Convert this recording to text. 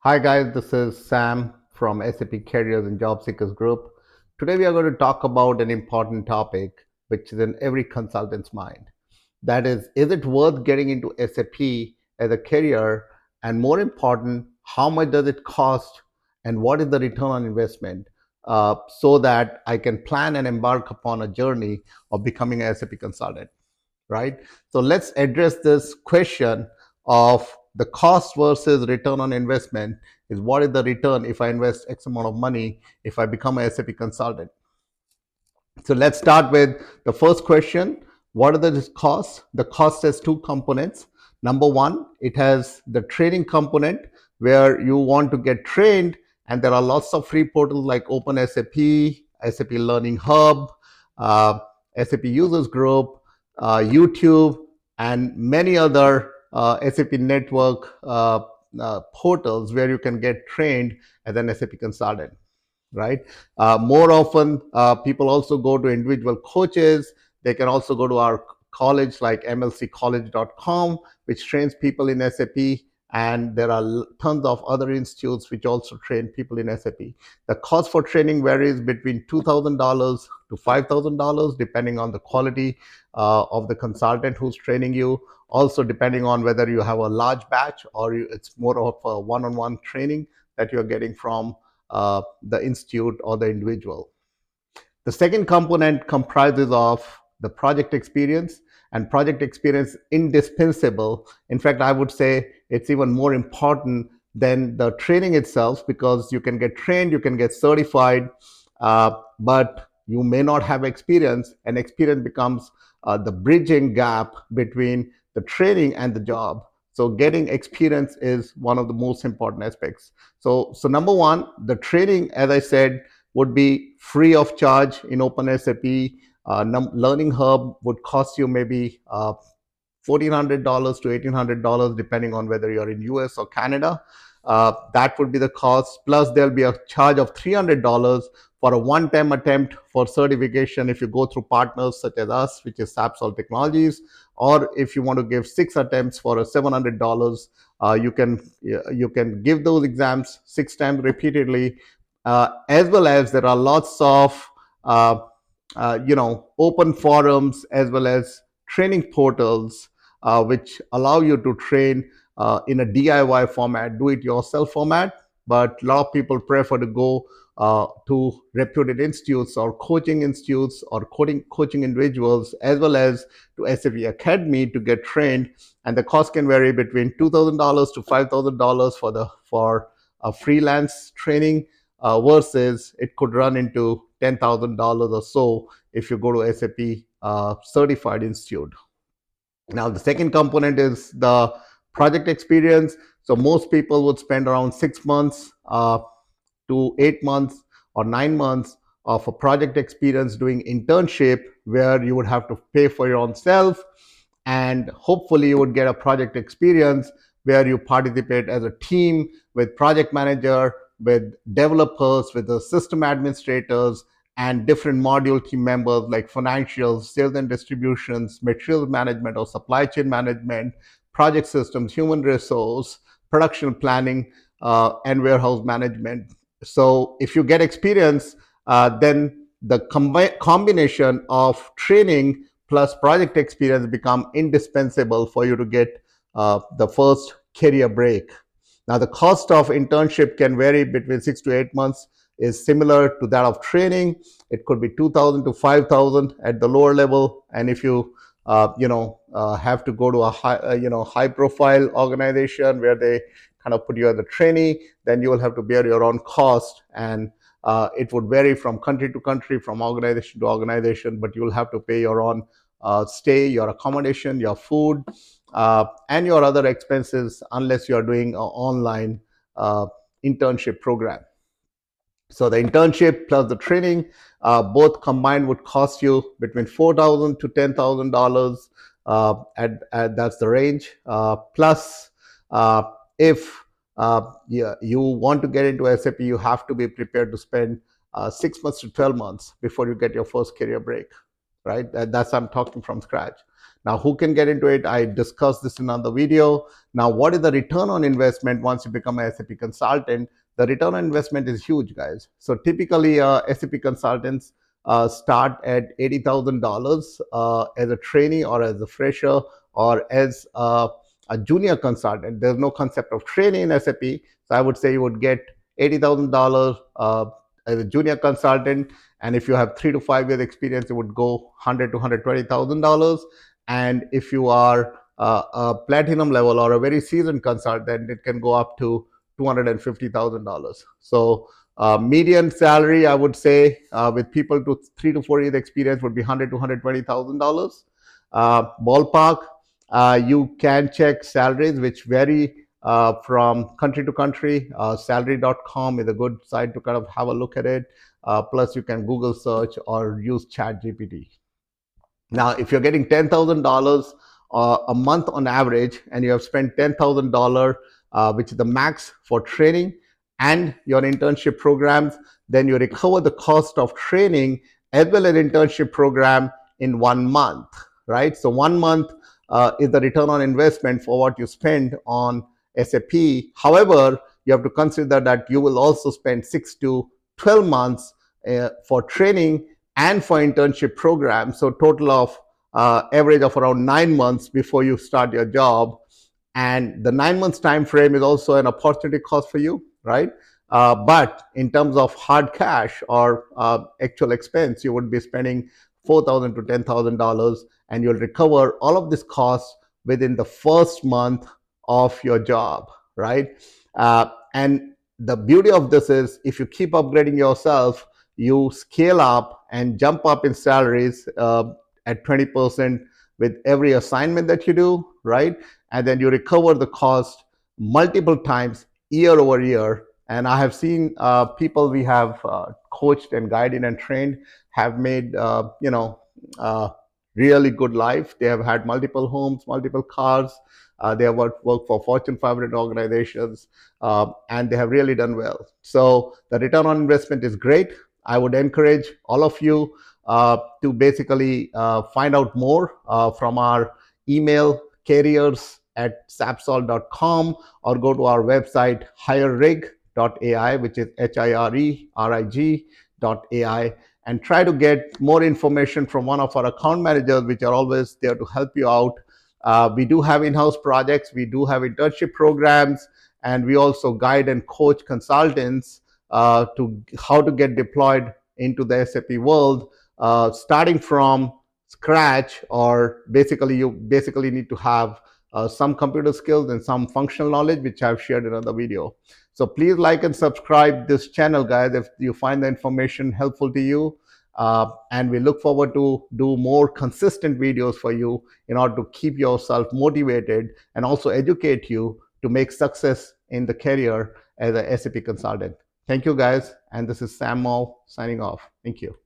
Hi guys, this is Sam from SAP Careers and Job Seekers Group. Today we are going to talk about an important topic which is in every consultant's mind. That is it worth getting into SAP as a career? And more important, how much does it cost and what is the return on investment so that I can plan and embark upon a journey of becoming an SAP consultant, right? So let's address this question of the cost versus return on investment. Is what is the return if I invest X amount of money if I become a SAP consultant? So let's start with the first question. What are the costs? The cost has two components. Number one, it has the training component where you want to get trained, and there are lots of free portals like OpenSAP, SAP Learning Hub, uh, SAP Users Group, YouTube, and many other SAP network portals where you can get trained as an SAP consultant, right? More often, people also go to individual coaches. They can also go to our college like mlccollege.com, which trains people in SAP. And there are tons of other institutes which also train people in SAP. The cost for training varies between $2,000 to $5,000, depending on the quality of the consultant who's training you. Also, depending on whether you have a large batch or it's more of a one-on-one training that you're getting from the institute or the individual. The second component comprises of the project experience, and project experience indispensable. In fact, I would say it's even more important than the training itself, because you can get trained, you can get certified, but you may not have experience, and experience becomes the bridging gap between the training and the job. So getting experience is one of the most important aspects. So number one, the training, as I said, would be free of charge in OpenSAP. Learning Hub would cost you maybe $1,400 to $1,800, depending on whether you're in US or Canada. That would be the cost. Plus, there'll be a charge of $300 for a one-time attempt for certification if you go through partners such as us, which is SAP Technologies, or if you want to give 6 attempts for a $700, you can give those exams 6 times repeatedly. As well as there are lots of open forums as well as training portals which allow you to train in a DIY format, do it yourself format. But a lot of people prefer to go to reputed institutes or coaching institutes or coaching individuals, as well as to SAP Academy to get trained. And the cost can vary between $2,000 to $5,000 for a freelance training, versus it could run into $10,000 or so if you go to SAP certified institute. Now, the second component is the project experience. So most people would spend around 6 months to 8 months or 9 months of a project experience doing internship, where you would have to pay for your own self, and hopefully you would get a project experience where you participate as a team with project manager, with developers, with the system administrators, and different module team members like financials, sales and distributions, materials management or supply chain management, project systems, human resource, production planning, and warehouse management. So if you get experience, then the combination of training plus project experience become indispensable for you to get the first career break. Now, the cost of internship can vary between 6 to 8 months, is similar to that of training. It could be 2,000 to 5,000 at the lower level, and if you have to go to a high profile organization where they kind of put you as a trainee, then you will have to bear your own cost, and it would vary from country to country, from organization to organization, but you will have to pay your own stay, your accommodation, your food, and your other expenses, unless you are doing an online internship program. So the internship plus the training, both combined would cost you between $4,000 to $10,000. That's the range. Plus, if you want to get into SAP, you have to be prepared to spend 6 months to 12 months before you get your first career break, right? That's I'm talking from scratch. Now, who can get into it? I discussed this in another video. Now, what is the return on investment once you become a SAP consultant? The return on investment is huge, guys. So typically, SAP consultants start at $80,000 as a trainee or as a fresher or as a junior consultant. There's no concept of training in SAP. So I would say you would get $80,000 as a junior consultant. And if you have 3 to 5 years experience, it would go 100 to $120,000. And if you are a platinum level or a very seasoned consultant, it can go up to $250,000. So median salary, I would say, with people to 3 to 4 years experience would be 100 to $120,000. Ballpark, you can check salaries which vary from country to country. Salary.com is a good site to kind of have a look at it. Plus, you can Google search or use ChatGPT. Now, if you're getting $10,000 a month on average, and you have spent $10,000, which is the max for training and your internship programs, then you recover the cost of training as well as internship program in 1 month, right? So 1 month is the return on investment for what you spend on SAP. However, you have to consider that you will also spend 6 to 12 months for training and for internship programs. So total of average of around 9 months before you start your job. And the 9 months time frame is also an opportunity cost for you, right? But in terms of hard cash or actual expense, you would be spending $4,000 to $10,000, and you'll recover all of this cost within the first month of your job, right? And the beauty of this is if you keep upgrading yourself, you scale up and jump up in salaries at 20% with every assignment that you do, right? And then you recover the cost multiple times year over year. And I have seen people we have coached and guided and trained have made, really good life. They have had multiple homes, multiple cars. They have worked for Fortune 500 organizations, and they have really done well. So the return on investment is great. I would encourage all of you to basically find out more from our email careers@sapsol.com, or go to our website hirerig.ai, which is HIRERIG.ai, and try to get more information from one of our account managers, which are always there to help you out. We do have in-house projects, we do have internship programs, and we also guide and coach consultants to how to get deployed into the SAP world, starting from scratch, or basically you basically need to have some computer skills and some functional knowledge, which I've shared in another video. So please like and subscribe this channel, guys, if you find the information helpful to you. And we look forward to do more consistent videos for you in order to keep yourself motivated and also educate you to make success in the career as a SAP consultant. Thank you, guys. And this is Sam Mall signing off. Thank you.